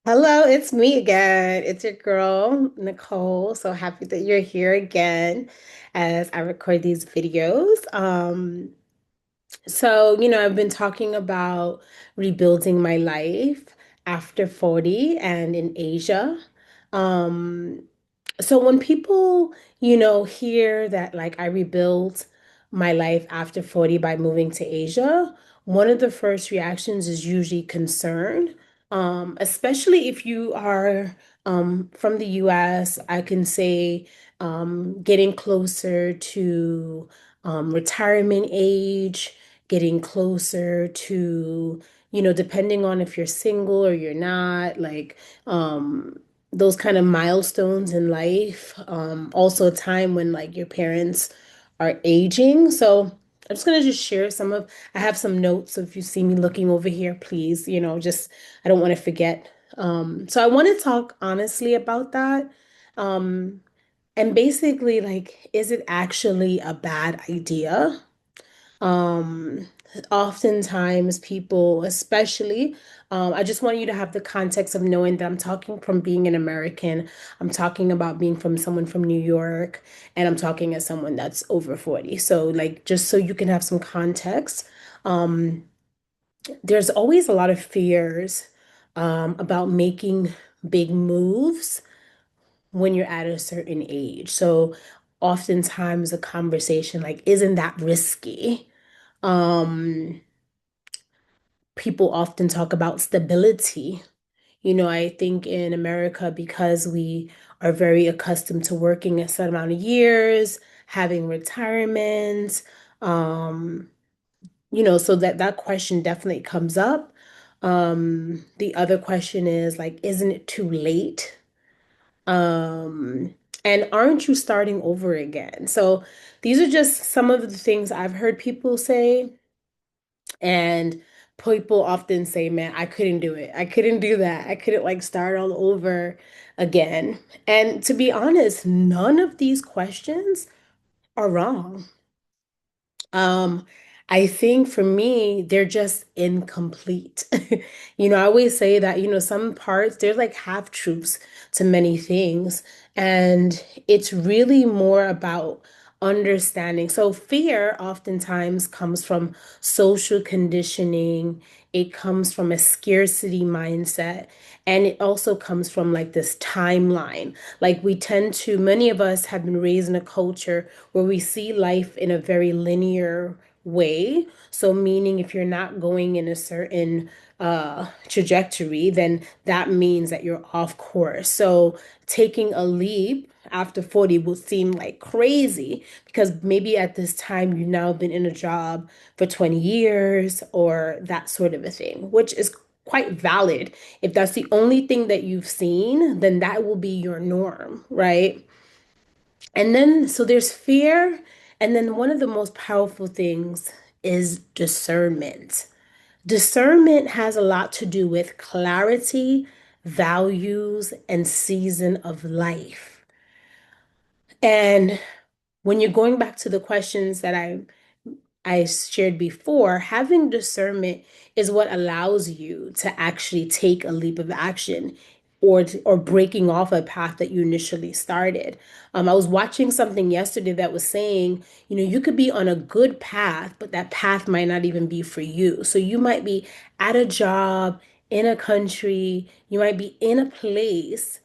Hello, it's me again. It's your girl, Nicole. So happy that you're here again as I record these videos. I've been talking about rebuilding my life after 40 and in Asia. Um, so when people, hear that like I rebuilt my life after 40 by moving to Asia, one of the first reactions is usually concern. Especially if you are from the US, I can say getting closer to retirement age, getting closer to, depending on if you're single or you're not, like those kind of milestones in life. Also a time when like your parents are aging. So I'm just gonna just share I have some notes. So if you see me looking over here, please, I don't want to forget. So I want to talk honestly about that. Um, and basically, like, is it actually a bad idea? Um, Oftentimes people, especially, I just want you to have the context of knowing that I'm talking from being an American. I'm talking about being from someone from New York, and I'm talking as someone that's over 40. So, like, just so you can have some context, um, there's always a lot of fears, about making big moves when you're at a certain age. So, oftentimes, a conversation like, isn't that risky? Um, People often talk about stability. I think in America, because we are very accustomed to working a certain amount of years, having retirement, um, so that question definitely comes up. The other question is like, isn't it too late? Um, and aren't you starting over again? So these are just some of the things I've heard people say. And people often say, man, I couldn't do it. I couldn't do that. I couldn't like start all over again. And to be honest, none of these questions are wrong. Um, I think for me, they're just incomplete. I always say that, some parts, there's like half truths to many things. And it's really more about understanding. So fear oftentimes comes from social conditioning. It comes from a scarcity mindset. And it also comes from like this timeline. Like many of us have been raised in a culture where we see life in a very linear way. So, meaning if you're not going in a certain trajectory, then that means that you're off course. So, taking a leap after 40 will seem like crazy because maybe at this time you've now been in a job for 20 years or that sort of a thing, which is quite valid. If that's the only thing that you've seen, then that will be your norm, right? And then, so there's fear. And then one of the most powerful things is discernment. Discernment has a lot to do with clarity, values, and season of life. And when you're going back to the questions that I shared before, having discernment is what allows you to actually take a leap of action or breaking off a path that you initially started. I was watching something yesterday that was saying, you could be on a good path, but that path might not even be for you. So you might be at a job, in a country, you might be in a place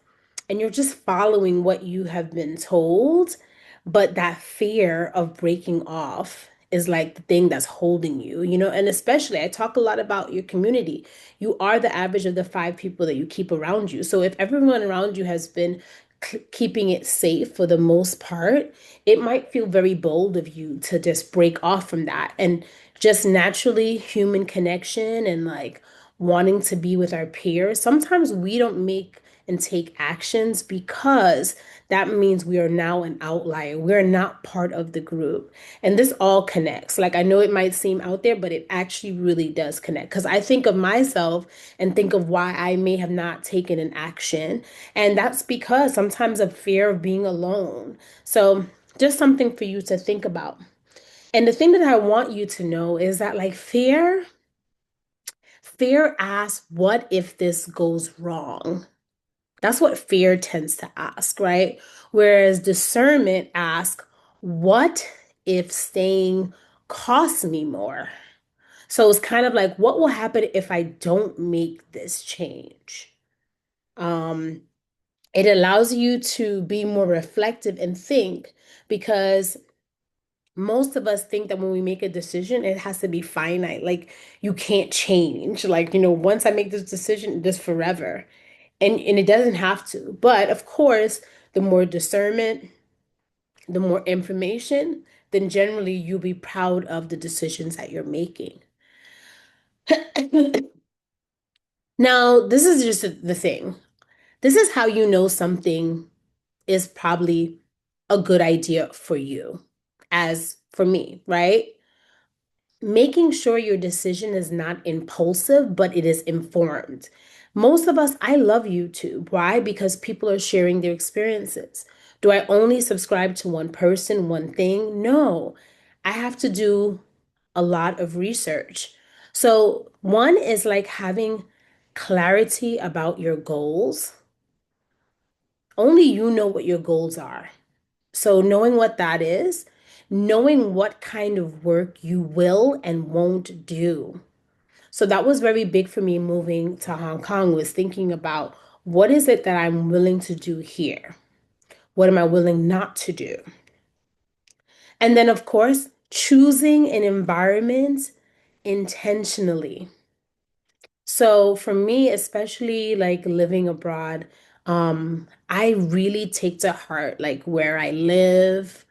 and you're just following what you have been told, but that fear of breaking off is like the thing that's holding you, and especially I talk a lot about your community. You are the average of the five people that you keep around you. So if everyone around you has been keeping it safe for the most part, it might feel very bold of you to just break off from that. And just naturally, human connection and like wanting to be with our peers, sometimes we don't make and take actions because that means we are now an outlier. We're not part of the group. And this all connects. Like, I know it might seem out there, but it actually really does connect. Because I think of myself and think of why I may have not taken an action. And that's because sometimes of fear of being alone. So, just something for you to think about. And the thing that I want you to know is that, like, fear asks, what if this goes wrong? That's what fear tends to ask, right? Whereas discernment asks, what if staying costs me more? So it's kind of like, what will happen if I don't make this change? Um, it allows you to be more reflective and think because most of us think that when we make a decision, it has to be finite. Like you can't change. Like, once I make this decision, this forever. And it doesn't have to. But of course, the more discernment, the more information, then generally you'll be proud of the decisions that you're making. Now, this is just the thing. This is how you know something is probably a good idea for you, as for me, right? Making sure your decision is not impulsive, but it is informed. Most of us, I love YouTube. Why? Because people are sharing their experiences. Do I only subscribe to one person, one thing? No, I have to do a lot of research. So, one is like having clarity about your goals. Only you know what your goals are. So, knowing what that is, knowing what kind of work you will and won't do. So, that was very big for me moving to Hong Kong, was thinking about what is it that I'm willing to do here? What am I willing not to do? And then, of course, choosing an environment intentionally. So for me, especially like living abroad, I really take to heart like where I live,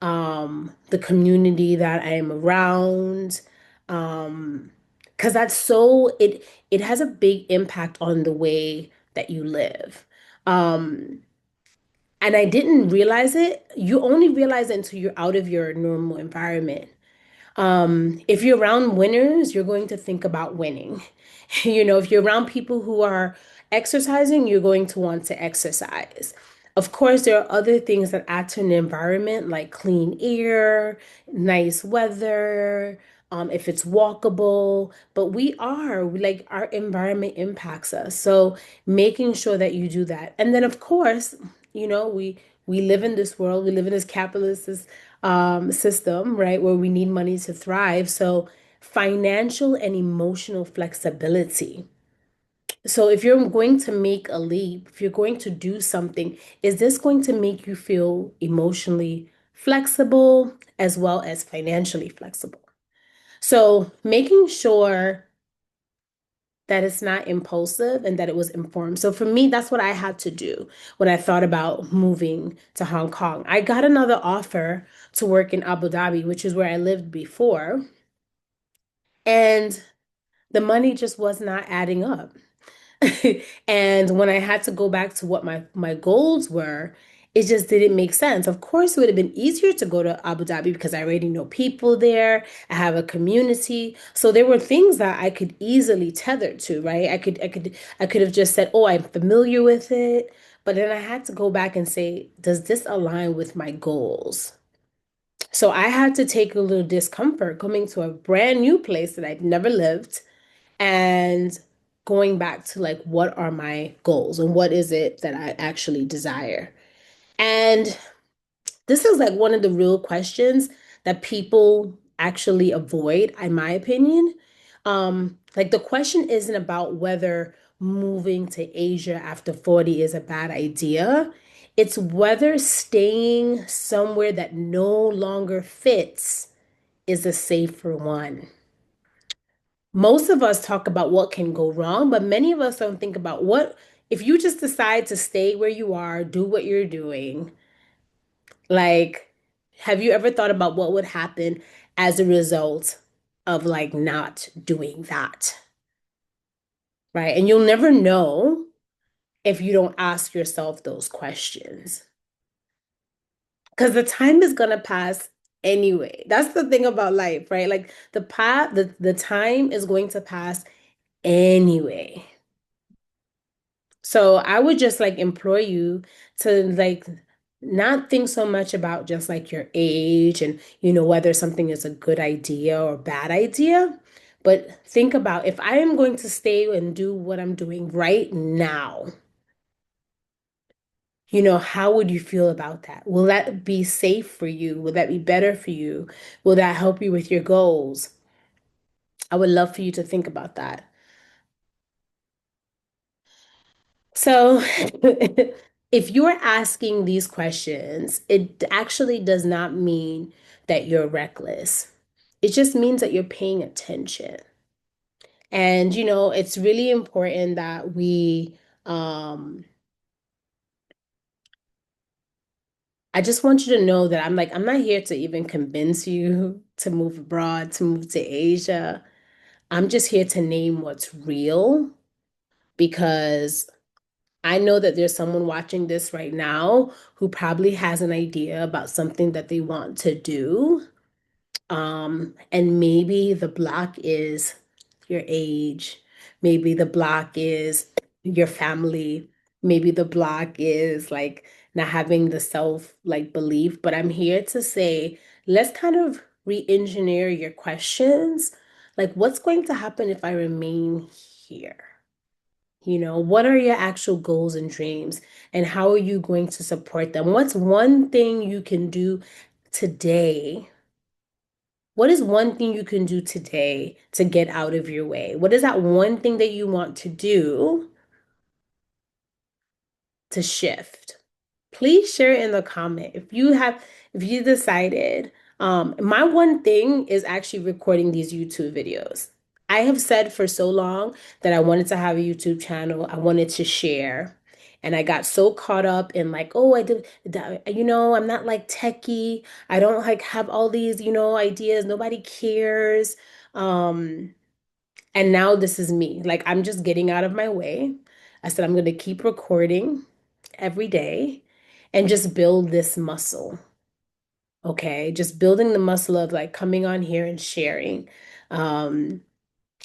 the community that I am around, because that's so it has a big impact on the way that you live. Um, and I didn't realize it. You only realize it until you're out of your normal environment. If you're around winners, you're going to think about winning. If you're around people who are exercising, you're going to want to exercise. Of course, there are other things that add to an environment like clean air, nice weather, if it's walkable, but like our environment impacts us. So making sure that you do that. And then of course, we live in this world, we live in this capitalist system, right, where we need money to thrive. So, financial and emotional flexibility. So, if you're going to make a leap, if you're going to do something, is this going to make you feel emotionally flexible as well as financially flexible? So, making sure that it's not impulsive and that it was informed. So for me, that's what I had to do when I thought about moving to Hong Kong. I got another offer to work in Abu Dhabi, which is where I lived before, and the money just was not adding up. And when I had to go back to what my goals were, it just didn't make sense. Of course, it would have been easier to go to Abu Dhabi because I already know people there. I have a community. So there were things that I could easily tether to, right? I could have just said, "Oh, I'm familiar with it." But then I had to go back and say, "Does this align with my goals?" So I had to take a little discomfort coming to a brand new place that I'd never lived and going back to like what are my goals and what is it that I actually desire. And this is like one of the real questions that people actually avoid, in my opinion. Like the question isn't about whether moving to Asia after 40 is a bad idea. It's whether staying somewhere that no longer fits is a safer one. Most of us talk about what can go wrong, but many of us don't think about what if you just decide to stay where you are, do what you're doing. Like, have you ever thought about what would happen as a result of like not doing that? Right? And you'll never know if you don't ask yourself those questions. Because the time is gonna pass anyway. That's the thing about life, right? Like the time is going to pass anyway. So I would just like implore you to like not think so much about just like your age and whether something is a good idea or bad idea, But think about if I am going to stay and do what I'm doing right now, how would you feel about that? Will that be safe for you? Will that be better for you? Will that help you with your goals? I would love for you to think about that. So, if you're asking these questions, it actually does not mean that you're reckless. It just means that you're paying attention. And, it's really important that um, I just want you to know that I'm not here to even convince you to move abroad, to move to Asia. I'm just here to name what's real because I know that there's someone watching this right now who probably has an idea about something that they want to do. And maybe the block is your age. Maybe the block is your family. Maybe the block is like not having the self like belief. But I'm here to say, let's kind of re-engineer your questions. Like, what's going to happen if I remain here? What are your actual goals and dreams, and how are you going to support them? What's one thing you can do today? What is one thing you can do today to get out of your way? What is that one thing that you want to do to shift? Please share it in the comment. If you decided, my one thing is actually recording these YouTube videos. I have said for so long that I wanted to have a YouTube channel. I wanted to share. And I got so caught up in like, oh, I did, I'm not like techie. I don't like have all these, ideas. Nobody cares. Um, and now this is me. Like I'm just getting out of my way. I said I'm going to keep recording every day and just build this muscle. Okay? Just building the muscle of like coming on here and sharing. Um,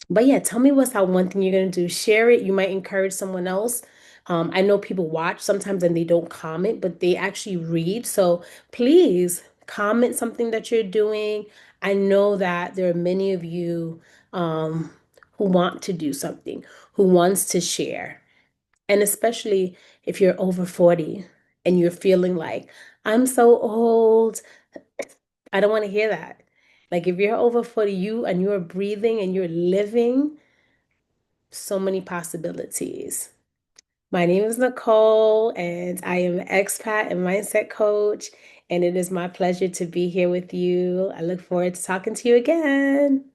but yeah, tell me what's that one thing you're gonna do. Share it. You might encourage someone else. I know people watch sometimes and they don't comment, but they actually read. So please comment something that you're doing. I know that there are many of you who want to do something, who wants to share. And especially if you're over 40 and you're feeling like, I'm so old. I don't want to hear that. Like if you're over 40, you and you're breathing and you're living, so many possibilities. My name is Nicole, and I am an expat and mindset coach. And it is my pleasure to be here with you. I look forward to talking to you again.